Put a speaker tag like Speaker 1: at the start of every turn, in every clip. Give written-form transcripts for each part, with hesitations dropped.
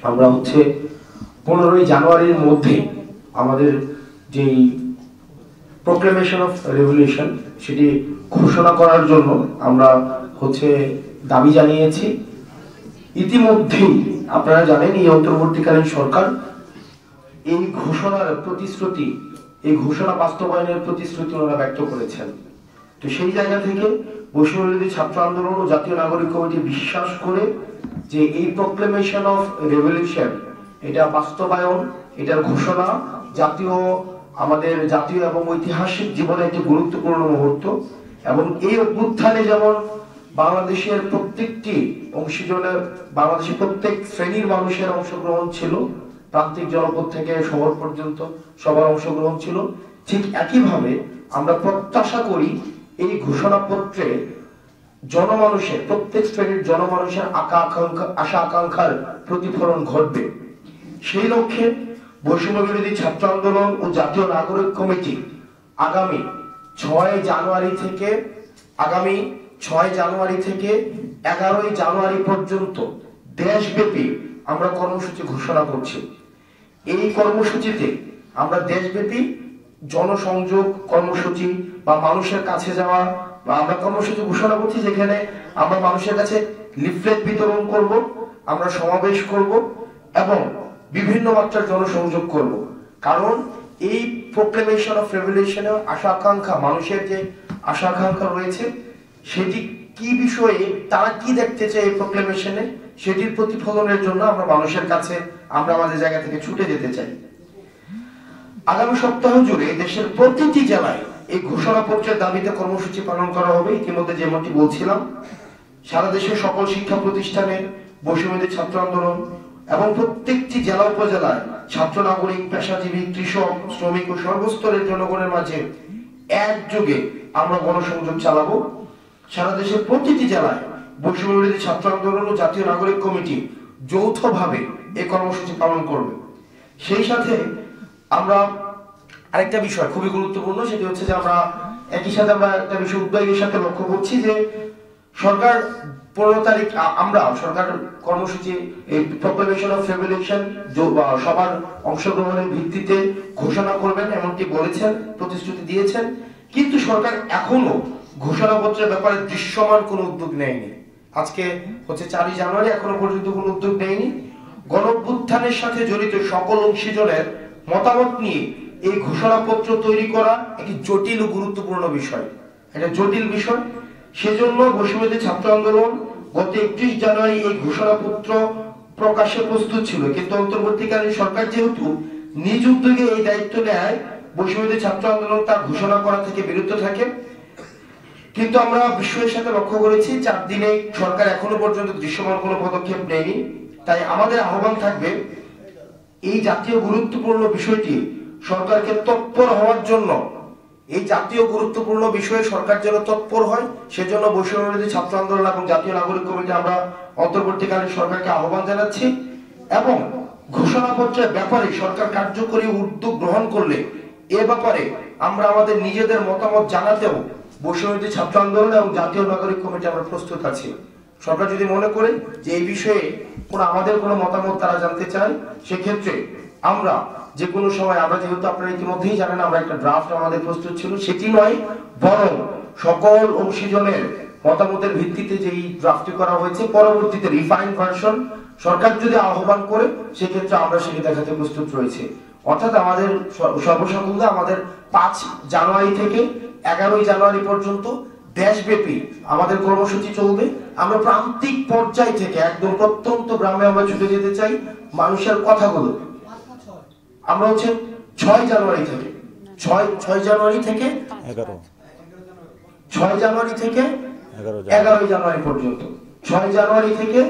Speaker 1: আমরা হচ্ছে 15ই জানুয়ারির মধ্যে আমাদের যেই প্রোক্লেমেশন অফ রেভলিউশন সেটি ঘোষণা করার জন্য আমরা হচ্ছে দাবি জানিয়েছি। ইতিমধ্যেই আপনারা জানেন এই অন্তর্বর্তীকালীন সরকার এই ঘোষণার প্রতিশ্রুতি, এই ঘোষণা বাস্তবায়নের প্রতিশ্রুতি ওনারা ব্যক্ত করেছেন। তো সেই জায়গা থেকে বৈষম্যবিরোধী ছাত্র আন্দোলন ও জাতীয় নাগরিক কমিটি বিশ্বাস করে যে এই প্রোক্লেমেশন অফ রেভলিউশন এটা বাস্তবায়ন, এটার ঘোষণা আমাদের জাতীয় এবং ঐতিহাসিক জীবনে একটি গুরুত্বপূর্ণ মুহূর্ত। এবং এই অভ্যুত্থানে যেমন বাংলাদেশের প্রত্যেকটি অংশীজনের, বাংলাদেশের প্রত্যেক শ্রেণীর মানুষের অংশগ্রহণ ছিল, প্রান্তিক জনপদ থেকে শহর পর্যন্ত সবার অংশগ্রহণ ছিল, ঠিক একইভাবে আমরা প্রত্যাশা করি এই ঘোষণাপত্রে জনমানুষের, প্রত্যেক শ্রেণীর জনমানুষের আশা আকাঙ্ক্ষার প্রতিফলন ঘটবে। সেই লক্ষ্যে বৈষম্যবিরোধী ছাত্র আন্দোলন ও জাতীয় নাগরিক কমিটি আগামী 6 জানুয়ারি থেকে 11ই জানুয়ারি পর্যন্ত দেশব্যাপী আমরা কর্মসূচি ঘোষণা করছি। এই কর্মসূচিতে আমরা দেশব্যাপী জনসংযোগ কর্মসূচি বা মানুষের কাছে যাওয়া বা আমরা কর্মসূচি ঘোষণা করছি, যেখানে আমরা মানুষের কাছে লিফলেট বিতরণ করব, আমরা সমাবেশ করব এবং বিভিন্ন মাত্রার জনসংযোগ করব। কারণ এই প্রোক্লেমেশন অফ রেভলিউশনের আশা আকাঙ্ক্ষা, মানুষের যে আশা আকাঙ্ক্ষা রয়েছে সেটি কি বিষয়ে, তারা কি দেখতে চায় এই প্রোক্লেমেশনে, সেটির প্রতিফলনের জন্য আমরা মানুষের কাছে, আমরা আমাদের জায়গা থেকে ছুটে যেতে চাই। আগামী সপ্তাহ জুড়ে দেশের প্রতিটি জেলায় এই ঘোষণাপত্রের দাবিতে কর্মসূচি পালন করা হবে। ইতিমধ্যে যেমনটি বলছিলাম, সারা দেশের সকল শিক্ষা প্রতিষ্ঠানে বৈষম্যবিরোধী ছাত্র আন্দোলন এবং প্রত্যেকটি জেলা উপজেলায় ছাত্র, নাগরিক, পেশাজীবী, কৃষক, শ্রমিক ও সর্বস্তরের জনগণের মাঝে একযোগে আমরা গণসংযোগ চালাবো। সারা দেশের প্রতিটি জেলায় বৈষম্যবিরোধী ছাত্র আন্দোলন ও জাতীয় নাগরিক কমিটি যৌথভাবে এই কর্মসূচি পালন করবে। সেই সাথে আমরা আরেকটা বিষয় খুবই গুরুত্বপূর্ণ, সেটি হচ্ছে যে আমরা একই সাথে আমরা একটা বিষয় উদ্বেগের সাথে লক্ষ্য করছি যে সরকার 15 তারিখ আমরা সরকার কর্মসূচি এই প্রোক্লেমেশন অফ রেভলিউশন সবার অংশগ্রহণের ভিত্তিতে ঘোষণা করবেন এমনটি বলেছেন, প্রতিশ্রুতি দিয়েছেন, কিন্তু সরকার এখনো ঘোষণাপত্রের ব্যাপারে দৃশ্যমান কোনো উদ্যোগ নেয়নি। আজকে হচ্ছে 4 জানুয়ারি, এখনো পর্যন্ত কোনো উদ্যোগ নেয়নি। গণঅভ্যুত্থানের সাথে জড়িত সকল অংশীজনের মতামত নিয়ে এই ঘোষণাপত্র তৈরি করা একটি জটিল ও গুরুত্বপূর্ণ বিষয়, এটা জটিল বিষয়। সেজন্য বৈষম্যবিরোধী ছাত্র আন্দোলন গত 31 জানুয়ারি এই ঘোষণাপত্র প্রকাশে প্রস্তুত ছিল, কিন্তু অন্তর্বর্তীকালীন সরকার যেহেতু নিজ উদ্যোগে এই দায়িত্ব নেয়, বৈষম্যবিরোধী ছাত্র আন্দোলন তার ঘোষণা করা থেকে বিরত থাকে। কিন্তু আমরা বিশ্বের সাথে লক্ষ্য করেছি 4 দিনে সরকার এখনো পর্যন্ত দৃশ্যমান কোনো পদক্ষেপ নেয়নি। তাই আমাদের আহ্বান থাকবে এই জাতীয় গুরুত্বপূর্ণ বিষয়টি সরকারকে তৎপর হওয়ার জন্য, এই জাতীয় গুরুত্বপূর্ণ বিষয়ে সরকার যেন তৎপর হয়, সেজন্য বৈষম্যবিরোধী ছাত্র আন্দোলন এবং জাতীয় নাগরিক কমিটি আমরা অন্তর্বর্তীকালীন সরকারকে আহ্বান জানাচ্ছি। এবং ঘোষণাপত্রের ব্যাপারে সরকার কার্যকরী উদ্যোগ গ্রহণ করলে এ ব্যাপারে আমরা আমাদের নিজেদের মতামত জানাতেও বৈষম্যবিরোধী ছাত্র আন্দোলন এবং জাতীয় নাগরিক কমিটি আমরা প্রস্তুত আছি। সরকার যদি মনে করে যে এই বিষয়ে আমাদের কোনো মতামত তারা জানতে চায়, সেক্ষেত্রে আমরা যে কোনো সময়, আমরা যেহেতু আপনারা ইতিমধ্যেই জানেন আমরা একটা ড্রাফট আমাদের প্রস্তুত ছিল, সেটি নয় বরং সকল অংশীজনের মতামতের ভিত্তিতে যে এই ড্রাফটটি করা হয়েছে, পরবর্তীতে রিফাইন ভার্সন সরকার যদি আহ্বান করে সেক্ষেত্রে আমরা সেটি দেখাতে প্রস্তুত রয়েছে। অর্থাৎ আমাদের সর্বসাকুল্যে আমাদের 5 জানুয়ারি থেকে 11ই জানুয়ারি পর্যন্ত দেশব্যাপী আমাদের কর্মসূচি চলবে। আমরা প্রান্তিক পর্যায় থেকে একদম প্রত্যন্ত গ্রামে আমরা ছুটে যেতে চাই, মানুষের কথাগুলো আমরা হচ্ছে 6 জানুয়ারি থেকে 11ই জানুয়ারি পর্যন্ত, 6 জানুয়ারি থেকে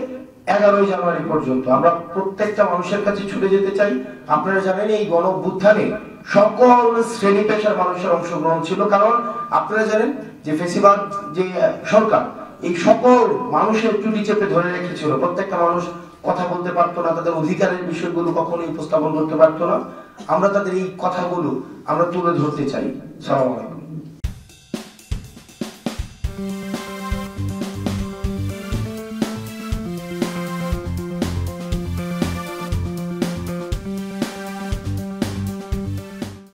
Speaker 1: 11ই জানুয়ারি পর্যন্ত আমরা প্রত্যেকটা মানুষের কাছে ছুটে যেতে চাই। আপনারা জানেন এই গণঅভ্যুত্থানে সকল শ্রেণী পেশার মানুষের অংশগ্রহণ ছিল, কারণ আপনারা জানেন যে ফেসিবাদ যে সরকার এই সকল মানুষের টুটি চেপে ধরে রেখেছিল। প্রত্যেকটা মানুষ কথা বলতে পারতো না, তাদের অধিকারের বিষয়গুলো কখনোই উপস্থাপন করতে পারতো না। আমরা তাদের এই কথাগুলো আমরা তুলে ধরতে চাই। সালাম আলাইকুম।